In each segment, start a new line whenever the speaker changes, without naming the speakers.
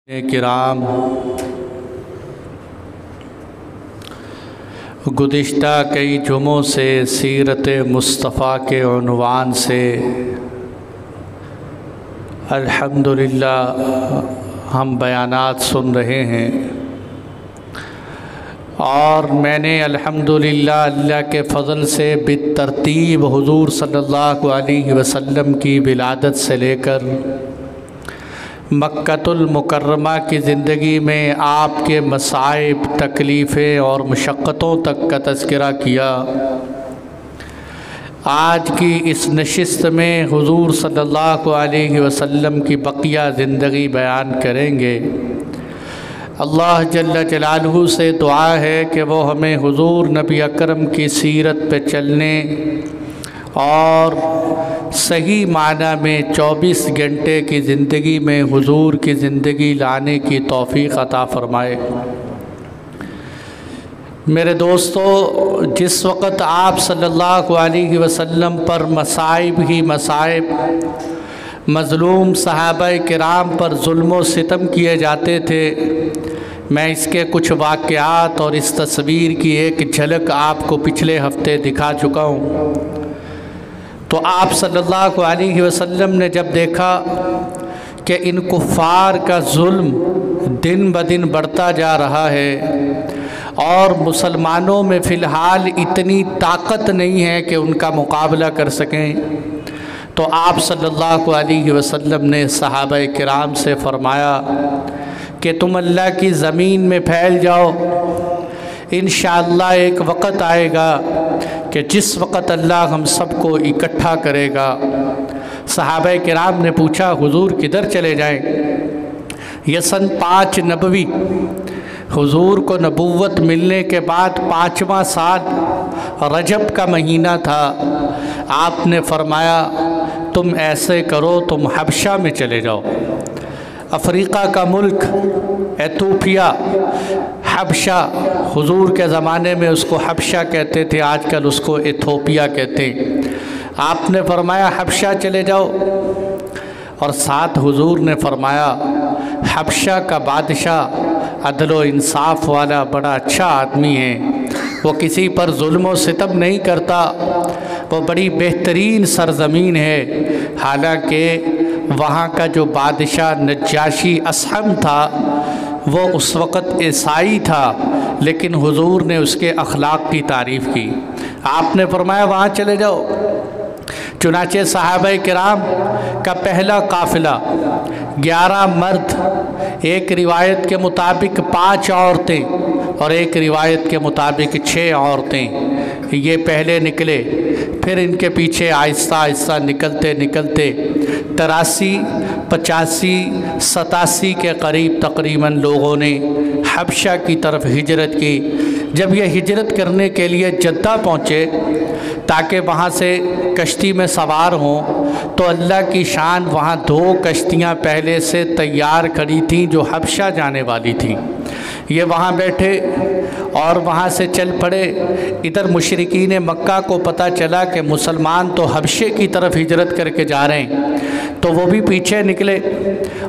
کرام، گزشتہ کئی جمعوں سے سیرت مصطفیٰ کے عنوان سے الحمدللہ ہم بیانات سن رہے ہیں، اور میں نے الحمدللہ اللہ کے فضل سے بالترتیب حضور صلی اللہ علیہ وسلم کی ولادت سے لے کر مکۃ المکرمہ کی زندگی میں آپ کے مصائب، تکلیفیں اور مشقتوں تک کا تذکرہ کیا۔ آج کی اس نشست میں حضور صلی اللہ علیہ وسلم کی بقیہ زندگی بیان کریں گے۔ اللہ جل جلالہ سے دعا ہے کہ وہ ہمیں حضور نبی اکرم کی سیرت پہ چلنے اور صحیح معنی میں 24 گھنٹے کی زندگی میں حضور کی زندگی لانے کی توفیق عطا فرمائے۔ میرے دوستو، جس وقت آپ صلی اللہ علیہ وسلم پر مصائب ہی مصائب، مظلوم صحابہ کرام پر ظلم و ستم کیے جاتے تھے، میں اس کے کچھ واقعات اور اس تصویر کی ایک جھلک آپ کو پچھلے ہفتے دکھا چکا ہوں۔ تو آپ صلی اللہ علیہ وسلم نے جب دیکھا کہ ان کفار کا ظلم دن بدن بڑھتا جا رہا ہے اور مسلمانوں میں فی الحال اتنی طاقت نہیں ہے کہ ان کا مقابلہ کر سکیں، تو آپ صلی اللہ علیہ وسلم نے صحابہ کرام سے فرمایا کہ تم اللہ کی زمین میں پھیل جاؤ، انشاءاللہ ایک وقت آئے گا کہ جس وقت اللہ ہم سب کو اکٹھا کرے گا۔ صحابہ کرام نے پوچھا حضور کدھر چلے جائیں؟ یہ سن 5 نبوی، حضور کو نبوت ملنے کے بعد 5واں سال رجب کا مہینہ تھا۔ آپ نے فرمایا تم ایسے کرو، تم حبشہ میں چلے جاؤ، افریقہ کا ملک ایتھوپیا، حبشہ، حضور کے زمانے میں اس کو حبشہ کہتے تھے، آج کل اس کو ایتھوپیا کہتے ہیں۔ آپ نے فرمایا حبشہ چلے جاؤ، اور ساتھ حضور نے فرمایا حبشہ کا بادشاہ عدل و انصاف والا بڑا اچھا آدمی ہے، وہ کسی پر ظلم و ستم نہیں کرتا، وہ بڑی بہترین سرزمین ہے۔ حالانکہ وہاں کا جو بادشاہ نجاشی اصحم تھا وہ اس وقت عیسائی تھا، لیکن حضور نے اس کے اخلاق کی تعریف کی۔ آپ نے فرمایا وہاں چلے جاؤ۔ چنانچہ صحابہ کرام کا پہلا قافلہ 11 مرد، ایک روایت کے مطابق 5 عورتیں اور ایک روایت کے مطابق 6 عورتیں، یہ پہلے نکلے، پھر ان کے پیچھے آہستہ آہستہ نکلتے 83، 85، 87 کے قریب تقریباً لوگوں نے حبشہ کی طرف ہجرت کی۔ جب یہ ہجرت کرنے کے لیے جدہ پہنچے تاکہ وہاں سے کشتی میں سوار ہوں، تو اللہ کی شان وہاں 2 کشتیاں پہلے سے تیار کھڑی تھیں جو حبشہ جانے والی تھیں۔ یہ وہاں بیٹھے اور وہاں سے چل پڑے۔ ادھر مشرکین مکہ کو پتہ چلا کہ مسلمان تو حبشے کی طرف ہجرت کر کے جا رہے ہیں، تو وہ بھی پیچھے نکلے،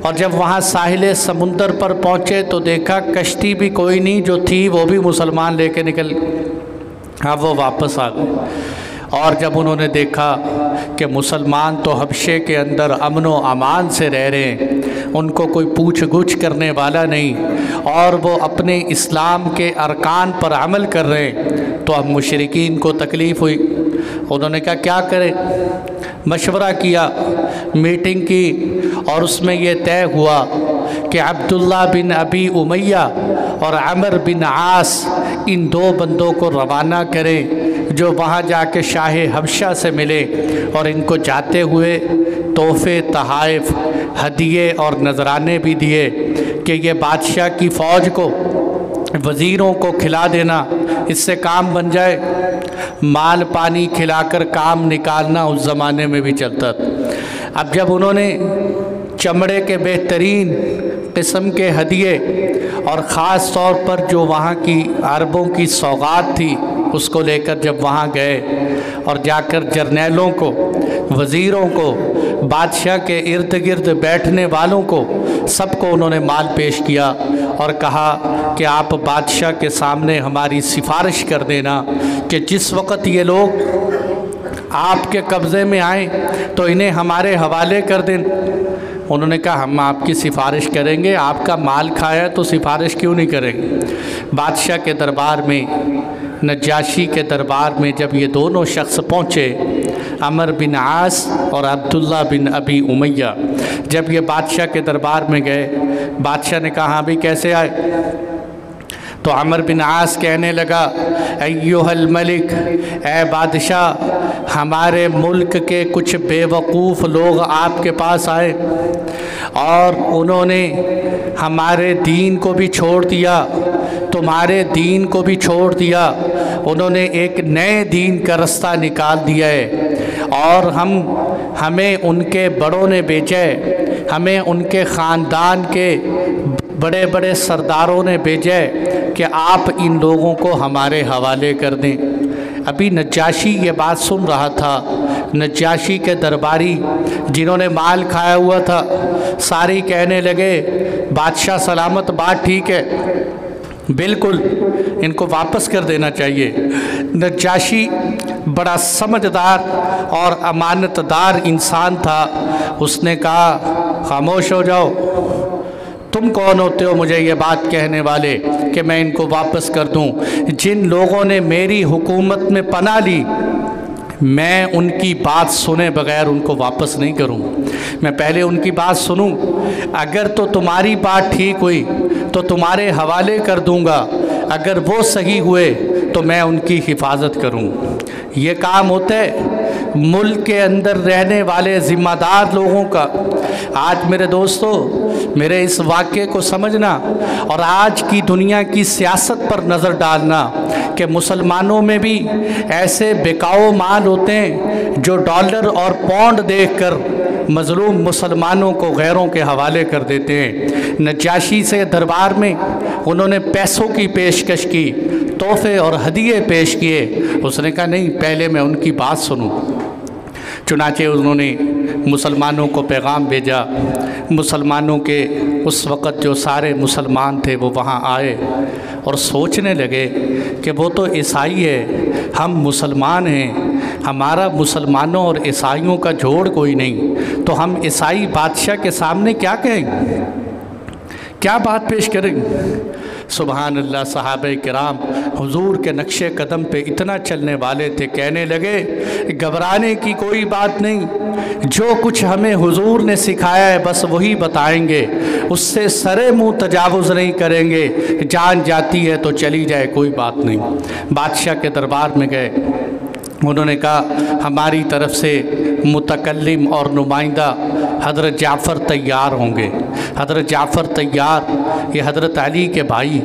اور جب وہاں ساحل سمندر پر پہنچے تو دیکھا کشتی بھی کوئی نہیں جو تھی وہ بھی مسلمان لے کے نکل، اب وہ واپس آ گئے۔ اور جب انہوں نے دیکھا کہ مسلمان تو حبشے کے اندر امن و امان سے رہ رہے ہیں، ان کو کوئی پوچھ گچھ کرنے والا نہیں، اور وہ اپنے اسلام کے ارکان پر عمل کر رہے ہیں، تو اب مشرکین کو تکلیف ہوئی۔ انہوں نے کہا کیا کریں؟ مشورہ کیا، میٹنگ کی، اور اس میں یہ طے ہوا کہ عبداللہ بن ابی امیہ اور عمر بن عاص ان 2 بندوں کو روانہ کریں جو وہاں جا کے شاہ حبشہ سے ملے، اور ان کو جاتے ہوئے تحفے، تحائف، ہدیے اور نذرانے بھی دیے کہ یہ بادشاہ کی فوج کو، وزیروں کو کھلا دینا، اس سے کام بن جائے۔ مال پانی کھلا کر کام نکالنا اس زمانے میں بھی چلتا تھا۔ اب جب انہوں نے چمڑے کے بہترین قسم کے ہدیے اور خاص طور پر جو وہاں کی عربوں کی سوغات تھی اس کو لے کر جب وہاں گئے اور جا کر جرنیلوں کو، وزیروں کو، بادشاہ کے ارد گرد بیٹھنے والوں کو، سب کو انہوں نے مال پیش کیا اور کہا کہ آپ بادشاہ کے سامنے ہماری سفارش کر دینا کہ جس وقت یہ لوگ آپ کے قبضے میں آئیں تو انہیں ہمارے حوالے کر دیں۔ انہوں نے کہا ہم آپ کی سفارش کریں گے، آپ کا مال کھایا تو سفارش کیوں نہیں کریں گے۔ بادشاہ کے دربار میں، نجاشی کے دربار میں جب یہ دونوں شخص پہنچے، عمر بن عاص اور عبداللہ بن ابی امیہ، جب یہ بادشاہ کے دربار میں گئے، بادشاہ نے کہا ہاں بھی کیسے آئے؟ تو عمر بن عاص کہنے لگا ایھا الملک، اے بادشاہ، ہمارے ملک کے کچھ بے وقوف لوگ آپ کے پاس آئے اور انہوں نے ہمارے دین کو بھی چھوڑ دیا، تمہارے دین کو بھی چھوڑ دیا، انہوں نے ایک نئے دین کا رستہ نکال دیا ہے اور ہمیں ان کے بڑوں نے بھیجا ہے، ہمیں ان کے خاندان کے بڑے بڑے سرداروں نے بھیجا ہے کہ آپ ان لوگوں کو ہمارے حوالے کر دیں۔ ابھی نجاشی یہ بات سن رہا تھا، نجاشی کے درباری جنہوں نے مال کھایا ہوا تھا ساری کہنے لگے بادشاہ سلامت، بات ٹھیک ہے، بالکل ان کو واپس کر دینا چاہیے۔ نجاشی بڑا سمجھدار اور امانت دار انسان تھا، اس نے کہا خاموش ہو جاؤ، تم کون ہوتے ہو مجھے یہ بات کہنے والے کہ میں ان کو واپس کر دوں؟ جن لوگوں نے میری حکومت میں پناہ لی، میں ان کی بات سنے بغیر ان کو واپس نہیں کروں، میں پہلے ان کی بات سنوں، اگر تو تمہاری بات ٹھیک ہوئی تو تمہارے حوالے کر دوں گا، اگر وہ صحیح ہوئے تو میں ان کی حفاظت کروں۔ یہ کام ہوتا ہے ملک کے اندر رہنے والے ذمہ دار لوگوں کا۔ آج میرے دوستو، میرے اس واقعے کو سمجھنا اور آج کی دنیا کی سیاست پر نظر ڈالنا کہ مسلمانوں میں بھی ایسے بکاؤ مال ہوتے ہیں جو ڈالر اور پاؤنڈ دیکھ کر مظلوم مسلمانوں کو غیروں کے حوالے کر دیتے ہیں۔ نجاشی سے دربار میں انہوں نے پیسوں کی پیشکش کی، تحفے اور ہدیے پیش کیے، اس نے کہا نہیں، پہلے میں ان کی بات سنوں۔ چنانچہ انہوں نے مسلمانوں کو پیغام بھیجا، مسلمانوں کے اس وقت جو سارے مسلمان تھے وہ وہاں آئے اور سوچنے لگے کہ وہ تو عیسائی ہے، ہم مسلمان ہیں، ہمارا مسلمانوں اور عیسائیوں کا جوڑ کوئی نہیں، تو ہم عیسائی بادشاہ کے سامنے کیا کہیں، کیا بات پیش کریں؟ سبحان اللہ، صحابہ کرام حضور کے نقش قدم پہ اتنا چلنے والے تھے، کہنے لگے گھبرانے کی کوئی بات نہیں، جو کچھ ہمیں حضور نے سکھایا ہے بس وہی بتائیں گے، اس سے سرے منہ تجاوز نہیں کریں گے، جان جاتی ہے تو چلی جائے، کوئی بات نہیں۔ بادشاہ کے دربار میں گئے، انہوں نے کہا ہماری طرف سے متکلم اور نمائندہ حضرت جعفر تیار ہوں گے۔ حضرت جعفر تیار، یہ حضرت علی کے بھائی،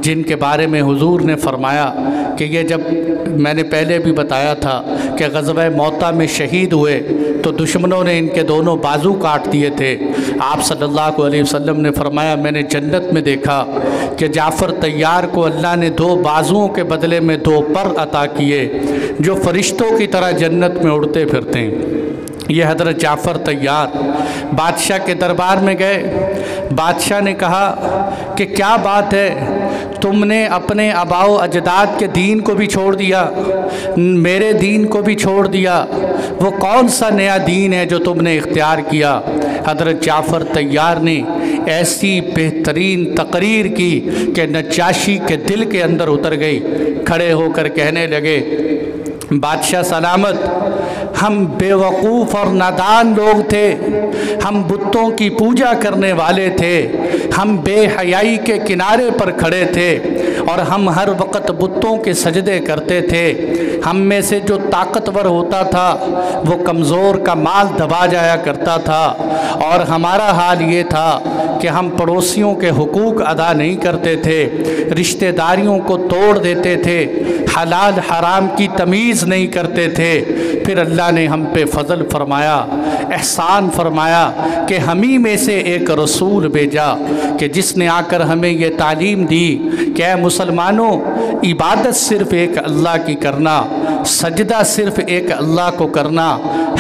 جن کے بارے میں حضور نے فرمایا کہ یہ جب میں نے پہلے بھی بتایا تھا کہ غزوہ موطا میں شہید ہوئے تو دشمنوں نے ان کے دونوں بازو کاٹ دیے تھے، آپ صلی اللہ علیہ وسلم نے فرمایا میں نے جنت میں دیکھا کہ جعفر تیار کو اللہ نے 2 بازوؤں کے بدلے میں 2 پر عطا کیے جو فرشتوں کی طرح جنت میں اڑتے پھرتے ہیں۔ یہ حضرت جعفر تیار بادشاہ کے دربار میں گئے، بادشاہ نے کہا کہ کیا بات ہے، تم نے اپنے آباء و اجداد کے دین کو بھی چھوڑ دیا، میرے دین کو بھی چھوڑ دیا، وہ کون سا نیا دین ہے جو تم نے اختیار کیا؟ حضرت جعفر تیار نے ایسی بہترین تقریر کی کہ نجاشی کے دل کے اندر اتر گئی، کھڑے ہو کر کہنے لگے بادشاہ سلامت، ہم بے وقوف اور نادان لوگ تھے، ہم بتوں کی پوجا کرنے والے تھے، ہم بے حیائی کے کنارے پر کھڑے تھے اور ہم ہر وقت بتوں کے سجدے کرتے تھے، ہم میں سے جو طاقتور ہوتا تھا وہ کمزور کا مال دبا جایا کرتا تھا، اور ہمارا حال یہ تھا کہ ہم پڑوسیوں کے حقوق ادا نہیں کرتے تھے، رشتہ داریوں کو توڑ دیتے تھے، حلال حرام کی تمیز نہیں کرتے تھے، پھر اللہ اللہ نے ہم پہ فضل فرمایا، احسان فرمایا کہ ہم ہی میں سے ایک رسول بھیجا کہ جس نے آ کر ہمیں یہ تعلیم دی کہ اے مسلمانوں، عبادت صرف ایک اللہ کی کرنا، سجدہ صرف ایک اللہ کو کرنا،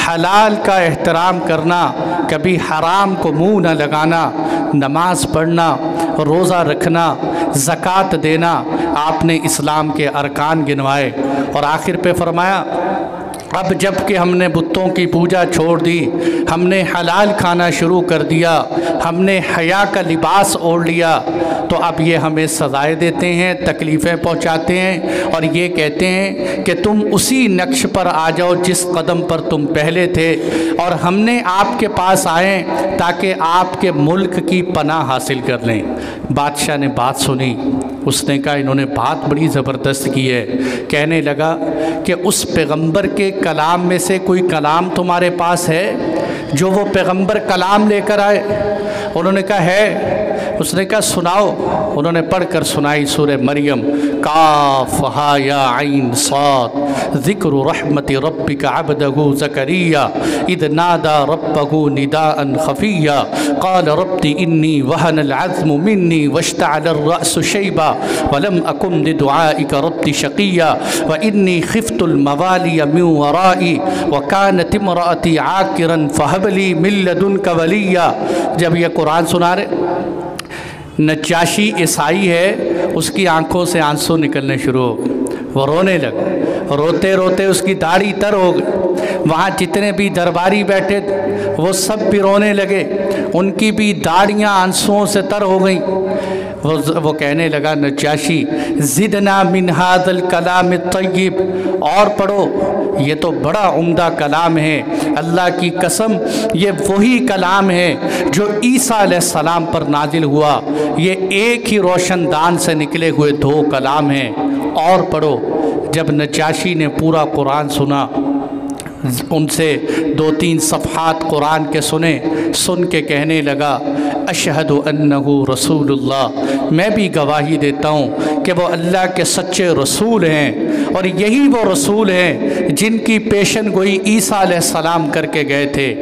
حلال کا احترام کرنا، کبھی حرام کو منہ نہ لگانا، نماز پڑھنا، روزہ رکھنا، زکوٰۃ دینا، آپ نے اسلام کے ارکان گنوائے۔ اور آخر پہ فرمایا اب جب کہ ہم نے بتوں کی پوجا چھوڑ دی، ہم نے حلال کھانا شروع کر دیا، ہم نے حیا کا لباس اوڑھ لیا، تو اب یہ ہمیں سزائیں دیتے ہیں، تکلیفیں پہنچاتے ہیں، اور یہ کہتے ہیں کہ تم اسی نقش پر آ جاؤ جس قدم پر تم پہلے تھے، اور ہم نے آپ کے پاس آئے تاکہ آپ کے ملک کی پناہ حاصل کر لیں۔ بادشاہ نے بات سنی، اس نے کہا انہوں نے بات بڑی زبردست کی ہے۔ کہنے لگا کہ اس پیغمبر کے کلام میں سے کوئی کلام تمہارے پاس ہے جو وہ پیغمبر کلام لے کر آئے؟ انہوں نے کہا ہے۔ اس نے کہا سناؤ۔ انہوں نے پڑھ کر سنائی سورہ مریم، کاف ہا یا عین صاد ذکر رحمت ربک عبدہ زکریا اذ نادى ربه نداء خفیا قال رب انی وہن العظم منی واشتعل الرأس شیبا ولم اکن لدعائک رب شقیا وانی خفت الموالی من ورائی وکانت امرأتی عاقرا فہب لی من لدنک ولیا۔ جب یہ قرآن سنا رہے، نجاشی عیسائی ہے، اس کی آنکھوں سے آنسو نکلنے شروع ہو گئے، وہ رونے لگے، روتے روتے اس کی داڑھی تر ہو گئی۔ وہاں جتنے بھی درباری بیٹھے تھے وہ سب بھی رونے لگے، ان کی بھی داڑھیاں آنسوؤں سے تر ہو گئیں۔ وہ کہنے لگا نجاشی زدنا من هذا الکلام الطیب، اور پڑھو، یہ تو بڑا عمدہ کلام ہے، اللہ کی قسم یہ وہی کلام ہے جو عیسیٰ علیہ السلام پر نازل ہوا، یہ ایک ہی روشن دان سے نکلے ہوئے دو کلام ہیں، اور پڑھو۔ جب نجاشی نے پورا قرآن سنا، ان سے 2-3 صفحات قرآن کے سنے، سن کے کہنے لگا اشہد انہ رسول اللہ، میں بھی گواہی دیتا ہوں کہ وہ اللہ کے سچے رسول ہیں، اور یہی وہ رسول ہیں جن کی پیشن گوئی عیسیٰ علیہ السلام کر کے گئے تھے۔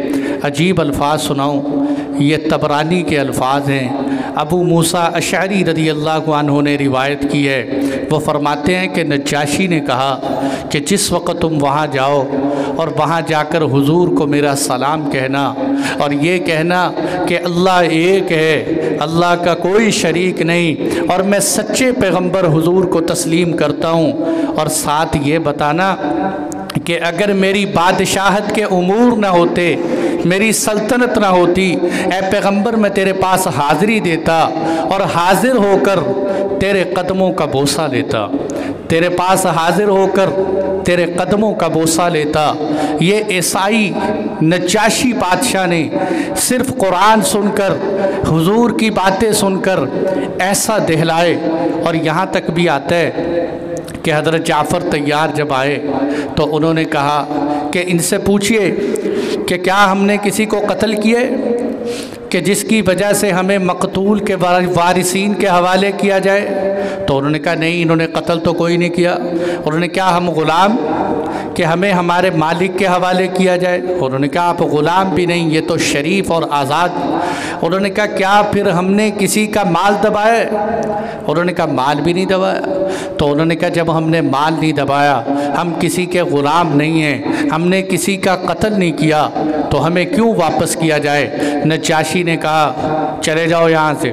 عجیب الفاظ سناؤں، یہ طبرانی کے الفاظ ہیں، ابو موسیٰ اشعری رضی اللہ عنہ نے روایت کی ہے۔ وہ فرماتے ہیں کہ نجاشی نے کہا کہ جس وقت تم وہاں جاؤ اور وہاں جا کر حضور کو میرا سلام کہنا، اور یہ کہنا کہ اللہ ایک ہے، اللہ کا کوئی شریک نہیں، اور میں سچے پیغمبر حضور کو تسلیم کرتا ہوں، اور ساتھ یہ بتانا کہ اگر میری بادشاہت کے امور نہ ہوتے، میری سلطنت نہ ہوتی، اے پیغمبر میں تیرے پاس حاضری دیتا اور حاضر ہو کر تیرے قدموں کا بوسہ لیتا، تیرے پاس حاضر ہو کر تیرے قدموں کا بوسہ لیتا۔ یہ عیسائی نجاشی بادشاہ نے صرف قرآن سن کر، حضور کی باتیں سن کر ایسا دہلائے، اور یہاں تک بھی آتا ہے کہ حضرت جعفر طیار جب آئے تو انہوں نے کہا کہ ان سے پوچھئے کہ کیا ہم نے کسی کو قتل کیے کہ جس کی وجہ سے ہمیں مقتول کے وارثین کے حوالے کیا جائے؟ تو انہوں نے کہا نہیں، انہوں نے قتل تو کوئی نہیں کیا۔ انہوں نے کہا ہم غلام کہ ہمیں ہمارے مالک کے حوالے کیا جائے؟ انہوں نے کہا آپ غلام بھی نہیں، یہ تو شریف اور آزاد۔ انہوں نے کہا کیا پھر ہم نے کسی کا مال دبایا؟ انہوں نے کہا مال بھی نہیں دبایا۔ تو انہوں نے کہا جب ہم نے مال نہیں دبایا، ہم کسی کے غلام نہیں ہیں، ہم نے کسی کا قتل نہیں کیا، تو ہمیں کیوں واپس کیا جائے؟ نجاشی نے کہا چلے جاؤ یہاں سے،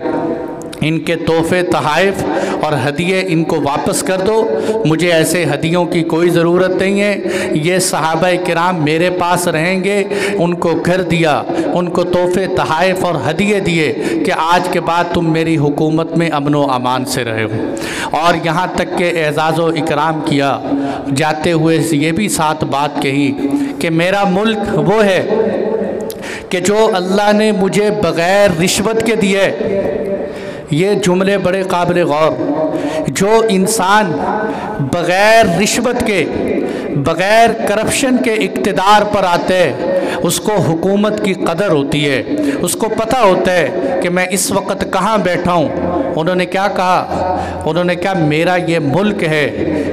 ان کے تحفے تحائف اور ہدیے ان کو واپس کر دو، مجھے ایسے ہدیوں کی کوئی ضرورت نہیں ہے، یہ صحابہ کرام میرے پاس رہیں گے۔ ان کو گھر دیا، ان کو تحفے تحائف اور ہدیے دیے کہ آج کے بعد تم میری حکومت میں امن و امان سے رہے ہو، اور یہاں تک کہ اعزاز و اکرام کیا۔ جاتے ہوئے یہ بھی ساتھ بات کہی کہ میرا ملک وہ ہے کہ جو اللہ نے مجھے بغیر رشوت کے دیے۔ یہ جملے بڑے قابل غور۔ جو انسان بغیر رشوت کے، بغیر کرپشن کے اقتدار پر آتے ہیں، اس کو حکومت کی قدر ہوتی ہے، اس کو پتہ ہوتا ہے کہ میں اس وقت کہاں بیٹھا ہوں، انہوں نے کیا کہا؟ انہوں نے کہا میرا یہ ملک ہے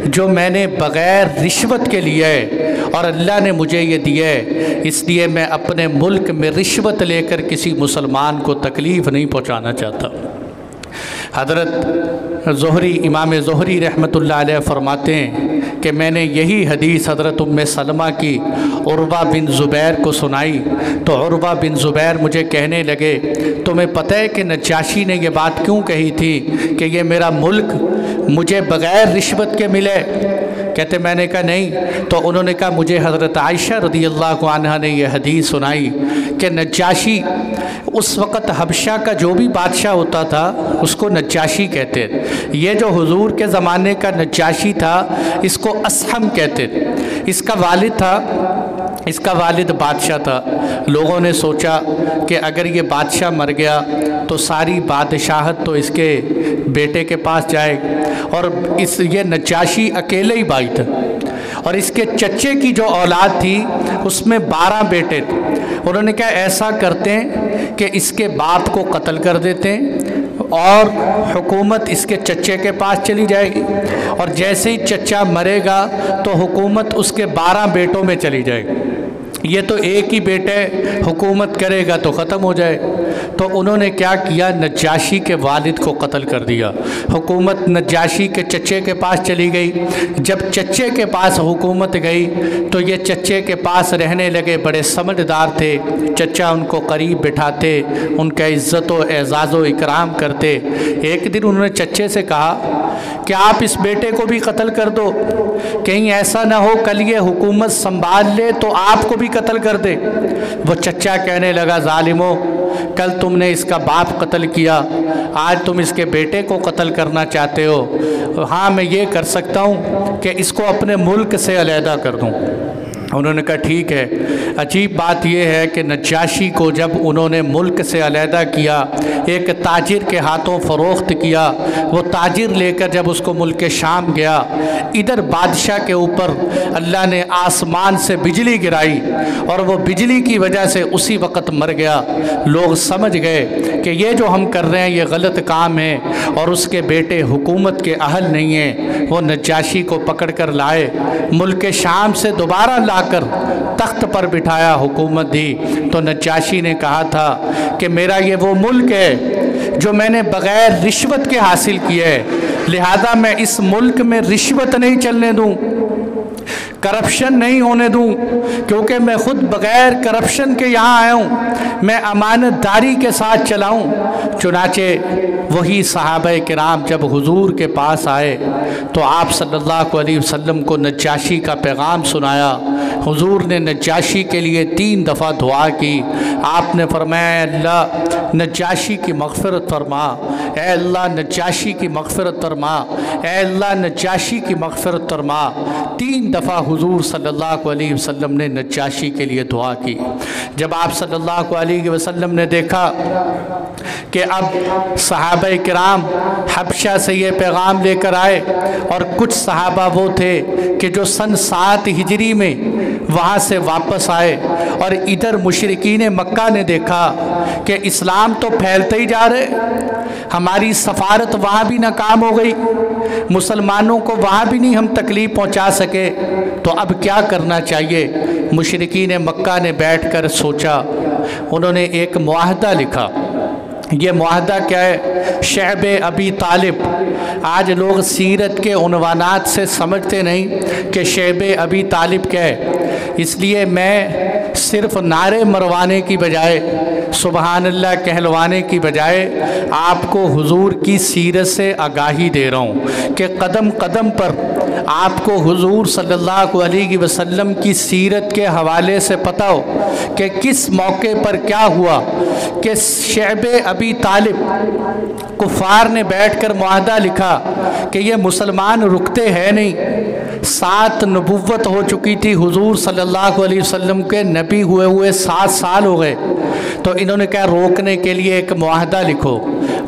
جو میں نے بغیر رشوت کے لیے ہے اور اللہ نے مجھے یہ دیا ہے، اس لیے میں اپنے ملک میں رشوت لے کر کسی مسلمان کو تکلیف نہیں پہنچانا چاہتا۔ حضرت زہری، امام زہری رحمۃ اللہ علیہ فرماتے ہیں کہ میں نے یہی حدیث حضرت ام سلمہ کی عروہ بن زبیر کو سنائی تو عروہ بن زبیر مجھے کہنے لگے تمہیں پتہ ہے کہ نجاشی نے یہ بات کیوں کہی تھی کہ یہ میرا ملک مجھے بغیر رشوت کے ملے؟ کہتے میں نے کہا نہیں۔ تو انہوں نے کہا مجھے حضرت عائشہ رضی اللہ عنہا نے یہ حدیث سنائی کہ نجاشی اس وقت حبشہ کا جو بھی بادشاہ ہوتا تھا اس کو نجاشی کہتے، یہ جو حضور کے زمانے کا نجاشی تھا اس کو اسحم کہتے، اس کا والد تھا، اس کا والد بادشاہ تھا۔ لوگوں نے سوچا کہ اگر یہ بادشاہ مر گیا تو ساری بادشاہت تو اس کے بیٹے کے پاس جائے، اور یہ نجاشی اکیلے ہی بھائی تھا، اور اس کے چچے کی جو اولاد تھی اس میں 12 بیٹے تھے۔ انہوں نے کہا ایسا کرتے ہیں کہ اس کے باپ کو قتل کر دیتے ہیں اور حکومت اس کے چچے کے پاس چلی جائے گی، اور جیسے ہی چچا مرے گا تو حکومت اس کے 12 بیٹوں میں چلی جائے گی، یہ تو ایک ہی بیٹے حکومت کرے گا تو ختم ہو جائے۔ تو انہوں نے کیا کیا؟ نجاشی کے والد کو قتل کر دیا، حکومت نجاشی کے چچے کے پاس چلی گئی۔ جب چچے کے پاس حکومت گئی تو یہ چچے کے پاس رہنے لگے، بڑے سمجھدار تھے، چچا ان کو قریب بٹھاتے، ان کا عزت و اعزاز و اکرام کرتے۔ ایک دن انہوں نے چچے سے کہا کہ آپ اس بیٹے کو بھی قتل کر دو، کہیں ایسا نہ ہو کل یہ حکومت سنبھال لے تو آپ کو بھی قتل کر دے۔ وہ چچا کہنے لگا ظالمو، کل تم نے اس کا باپ قتل کیا، آج تم اس کے بیٹے کو قتل کرنا چاہتے ہو؟ ہاں میں یہ کر سکتا ہوں کہ اس کو اپنے ملک سے علیحدہ کر دوں۔ انہوں نے کہا ٹھیک ہے۔ عجیب بات یہ ہے کہ نجاشی کو جب انہوں نے ملک سے علیحدہ کیا، ایک تاجر کے ہاتھوں فروخت کیا، وہ تاجر لے کر جب اس کو ملک شام گیا، ادھر بادشاہ کے اوپر اللہ نے آسمان سے بجلی گرائی اور وہ بجلی کی وجہ سے اسی وقت مر گیا۔ لوگ سمجھ گئے کہ یہ جو ہم کر رہے ہیں یہ غلط کام ہے، اور اس کے بیٹے حکومت کے اہل نہیں ہیں۔ وہ نجاشی کو پکڑ کر لائے، ملک شام سے دوبارہ لا کر تخت پر بٹھایا، حکومت دی۔ تو نجاشی نے کہا تھا کہ میرا یہ وہ ملک ہے جو میں نے بغیر رشوت کے حاصل کیا ہے، لہذا میں اس ملک میں رشوت نہیں چلنے دوں، کرپشن نہیں ہونے دوں، کیونکہ میں خود بغیر کرپشن کے یہاں آیا ہوں، میں امانت داری کے ساتھ چلاؤں۔ چنانچہ وہی صحابہ کرام جب حضور کے پاس آئے تو آپ صلی اللہ علیہ وسلم کو نجاشی کا پیغام سنایا۔ حضور نے نجاشی کے لیے 3 دفعہ دعا کی۔ آپ نے فرمایا اے اللہ نجاشی کی مغفرت فرما، اے اللہ نجاشی کی مغفرت فرما، اے اللہ نجاشی کی مغفرت فرما۔ 3 دفعہ حضور صلی اللہ علیہ وسلم نے نجاشی کے لیے دعا کی۔ جب آپ صلی اللہ علیہ وسلم نے دیکھا کہ اب صحابہ کرام حبشہ سے یہ پیغام لے کر آئے، اور کچھ صحابہ وہ تھے کہ جو سن 7 ہجری میں وہاں سے واپس آئے، اور ادھر مشرکین مکہ نے دیکھا کہ اسلام تو پھیلتے ہی جا رہے، ہماری سفارت وہاں بھی ناکام ہو گئی، مسلمانوں کو وہاں بھی نہیں ہم تکلیف پہنچا سکے، تو اب کیا کرنا چاہیے؟ مشرکین مکہ نے بیٹھ کر سوچا، انہوں نے ایک معاہدہ لکھا۔ یہ معاہدہ کیا ہے؟ شعب ابی طالب۔ آج لوگ سیرت کے عنوانات سے سمجھتے نہیں کہ شعب ابی طالب کیا ہے، اس لیے میں صرف نعرے مروانے کی بجائے، سبحان اللہ کہلوانے کی بجائے آپ کو حضور کی سیرت سے آگاہی دے رہا ہوں کہ قدم قدم پر آپ کو حضور صلی اللہ علیہ وسلم کی سیرت کے حوالے سے پتہ ہو کہ کس موقع پر کیا ہوا کہ شعب ابی طالب کفار نے بیٹھ کر معاہدہ لکھا کہ یہ مسلمان رکتے ہیں نہیں۔ 7 نبوت ہو چکی تھی، حضور صلی اللہ علیہ وسلم کے نبی ہوئے 7 سال ہو گئے، تو انہوں نے کہا روکنے کے لیے ایک معاہدہ لکھو۔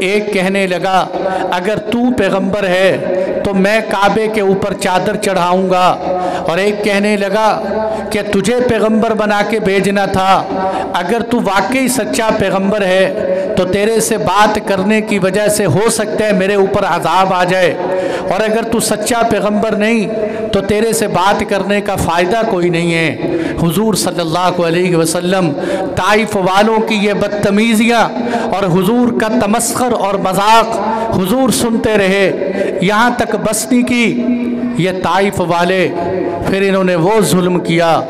ایک کہنے لگا اگر تو پیغمبر ہے تو میں کعبے کے اوپر چادر چڑھاؤں گا، اور ایک کہنے لگا کہ تجھے پیغمبر بنا کے بھیجنا تھا، اگر تو واقعی سچا پیغمبر ہے تو تیرے سے بات کرنے کی وجہ سے ہو سکتا ہے میرے اوپر عذاب آ جائے، اور اگر تو سچا پیغمبر نہیں تو تیرے سے بات کرنے کا فائدہ کوئی نہیں ہے۔ حضور صلی اللہ علیہ وسلم طائف والوں کی یہ بدتمیزیاں اور حضور کا تمسخر اور مذاق حضور سنتے رہے، یہاں تک بس نہیں کی یہ طائف والے پھر انہوں نے وہ ظلم کیا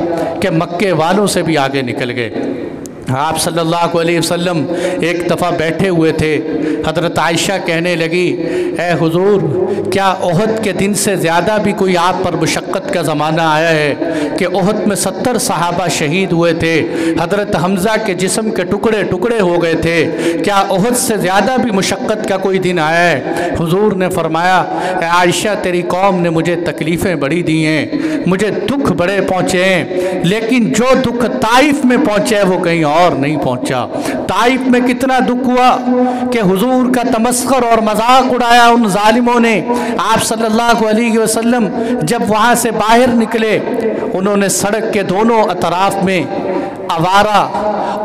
کہ مکے والوں سے بھی آگے نکل گئے۔ آپ صلی اللہ علیہ وسلم ایک دفعہ بیٹھے ہوئے تھے، حضرت عائشہ کہنے لگی اے حضور کیا احد کے دن سے زیادہ بھی کوئی آپ پر مشقت کا زمانہ آیا ہے کہ احد میں 70 صحابہ شہید ہوئے تھے، حضرت حمزہ کے جسم کے ٹکڑے ٹکڑے ہو گئے تھے، کیا احد سے زیادہ بھی مشقت کا کوئی دن آیا ہے؟ حضور نے فرمایا اے عائشہ تیری قوم نے مجھے تکلیفیں بڑی دی ہیں، مجھے دکھ بڑے پہنچے ہیں، لیکن جو دکھ طائف میں پہنچے ہے وہ کہیں اور نہیں پہنچا۔ طائف میں کتنا دکھ ہوا کہ حضور کا تمسخر اور مذاق اڑایا ان ظالموں نے۔ آپ صلی اللہ علیہ وسلم جب وہاں سے باہر نکلے انہوں نے سڑک کے دونوں اطراف میں آوارہ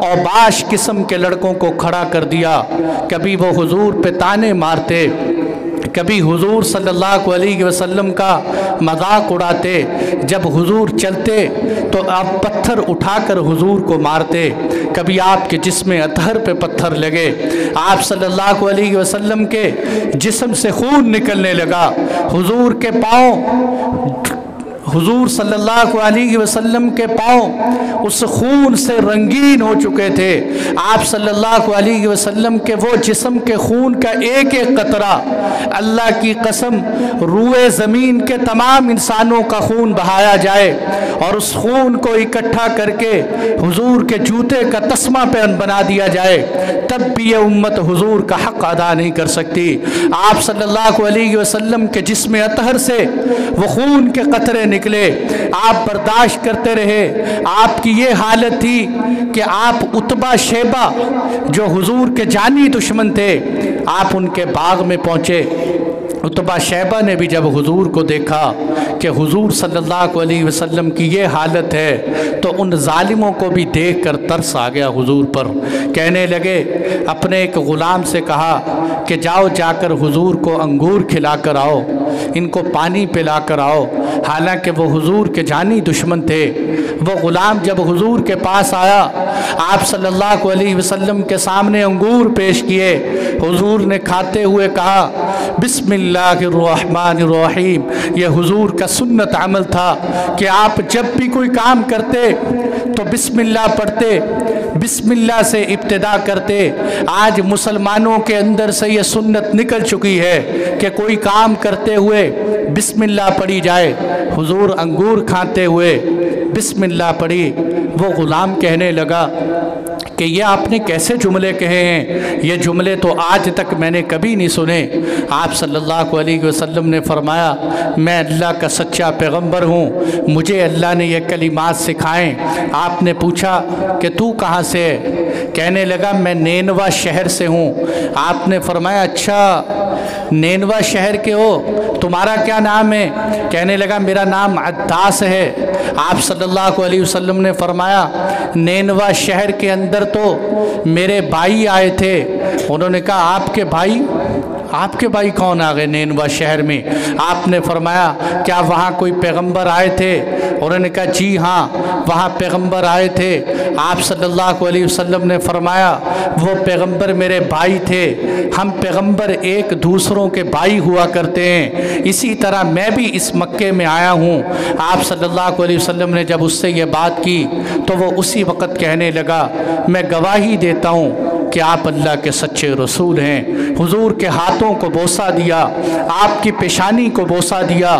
اور باش قسم کے لڑکوں کو کھڑا کر دیا، کبھی وہ حضور پہ تانے مارتے، کبھی حضور صلی اللہ علیہ وسلم کا مذاق اڑاتے، جب حضور چلتے تو آپ پتھر اٹھا کر حضور کو مارتے، کبھی آپ کے جسم اطہر پہ پتھر لگے، آپ صلی اللہ علیہ وسلم کے جسم سے خون نکلنے لگا، حضور صلی اللہ علیہ وسلم کے پاؤں اس خون سے رنگین ہو چکے تھے۔ آپ صلی اللہ علیہ وسلم کے وہ جسم کے خون کا ایک ایک قطرہ اللہ کی قسم روئے زمین کے تمام انسانوں کا خون بہایا جائے اور اس خون کو اکٹھا کر کے حضور کے جوتے کا تسمہ پہ بنا دیا جائے، تب بھی یہ امت حضور کا حق ادا نہیں کر سکتی۔ آپ صلی اللہ علیہ وسلم کے جسم اطہر سے وہ خون کے قطرے نکلے، آپ برداشت کرتے رہے، آپ کی یہ حالت تھی کہ آپ عتبہ شیبہ جو حضور کے جانی دشمن تھے آپ ان کے باغ میں پہنچے، عتبہ شیبہ نے بھی جب حضور کو دیکھا کہ حضور صلی اللہ علیہ وسلم کی یہ حالت ہے تو ان ظالموں کو بھی دیکھ کر ترس آ گیا حضور پر، کہنے لگے اپنے ایک غلام سے کہا کہ جاؤ جا کر حضور کو انگور کھلا کر آؤ، ان کو پانی پلا کر آؤ، حالانکہ وہ حضور کے جانی دشمن تھے۔ وہ غلام جب حضور کے پاس آیا آپ صلی اللہ علیہ وسلم کے سامنے انگور پیش کیے، حضور نے کھاتے ہوئے کہا بسم اللہ الرحمن الرحیم۔ یہ حضور کا سنت عمل تھا کہ آپ جب بھی کوئی کام کرتے تو بسم اللہ پڑھتے، بسم اللہ سے ابتدا کرتے۔ آج مسلمانوں کے اندر سے یہ سنت نکل چکی ہے کہ کوئی کام کرتے ہوئے بسم اللہ پڑھی جائے، حضور انگور کھاتے ہوئے بسم اللہ پڑھی۔ وہ غلام کہنے لگا کہ یہ آپ نے کیسے جملے کہے ہیں، یہ جملے تو آج تک میں نے کبھی نہیں سنے۔ آپ صلی اللہ علیہ وسلم نے فرمایا میں اللہ کا سچا پیغمبر ہوں، مجھے اللہ نے یہ کلمات سکھائیں۔ آپ نے پوچھا کہ تو کہاں سے ہے؟ کہنے لگا میں نینوا شہر سے ہوں۔ آپ نے فرمایا اچھا نینوا شہر کے ہو، تمہارا کیا نام ہے؟ کہنے لگا میرا نام عداس ہے۔ آپ صلی اللہ علیہ وسلم نے فرمایا نینوا شہر کے اندر تو میرے بھائی آئے تھے۔ انہوں نے کہا آپ کے بھائی کون آ گئے نینوا شہر میں؟ آپ نے فرمایا کیا وہاں کوئی پیغمبر آئے تھے؟ انہوں نے کہا جی ہاں وہاں پیغمبر آئے تھے۔ آپ صلی اللہ علیہ وسلم نے فرمایا وہ پیغمبر میرے بھائی تھے، ہم پیغمبر ایک دوسروں کے بھائی ہوا کرتے ہیں، اسی طرح میں بھی اس مکے میں آیا ہوں۔ آپ صلی اللہ علیہ وسلم نے جب اس سے یہ بات کی تو وہ اسی وقت کہنے لگا میں گواہی دیتا ہوں کہ آپ اللہ کے سچے رسول ہیں۔ حضور کے ہاتھوں کو بوسہ دیا، آپ کی پیشانی کو بوسہ دیا۔